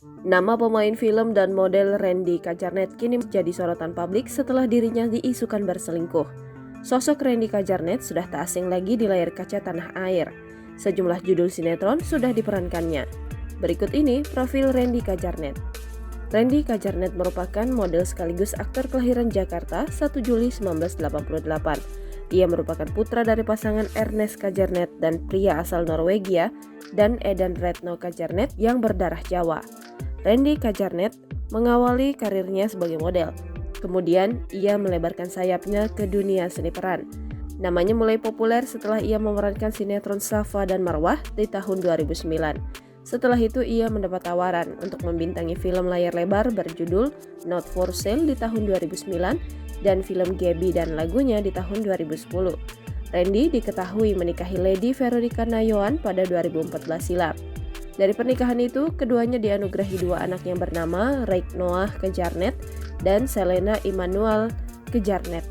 Nama pemain film dan model Randy Kajarnet kini menjadi sorotan publik setelah dirinya diisukan berselingkuh. Sosok Randy Kajarnet sudah tak asing lagi di layar kaca tanah air. Sejumlah judul sinetron sudah diperankannya. Berikut ini profil Randy Kajarnet. Randy Kajarnet merupakan model sekaligus aktor kelahiran Jakarta 1 Juli 1988. Ia merupakan putra dari pasangan Ernest Kajarnet dan pria asal Norwegia dan Edan Retno Kajarnet yang berdarah Jawa. Randy Kajarnet mengawali karirnya sebagai model. Kemudian ia melebarkan sayapnya ke dunia seni peran. Namanya mulai populer setelah ia memerankan sinetron Safa dan Marwah di tahun 2009. Setelah itu ia mendapat tawaran untuk membintangi film layar lebar berjudul Not For Sale di tahun 2009 dan film Gaby dan lagunya di tahun 2010. Randy diketahui menikahi Lady Veronica Nayoan pada 2014 silam. Dari pernikahan itu, keduanya dianugerahi dua anak yang bernama Reik Noah Kajarnet dan Selena Immanuel Kajarnet.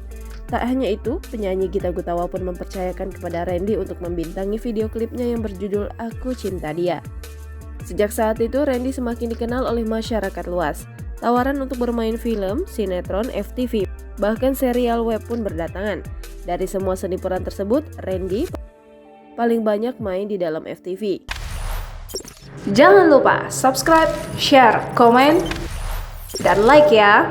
Tak hanya itu, penyanyi Gita Gutawa pun mempercayakan kepada Randy untuk membintangi video klipnya yang berjudul Aku Cinta Dia. Sejak saat itu, Randy semakin dikenal oleh masyarakat luas. Tawaran untuk bermain film, sinetron, FTV, bahkan serial web pun berdatangan. Dari semua seni peran tersebut, Randy paling banyak main di dalam FTV. Jangan lupa subscribe, share, komen, dan like ya!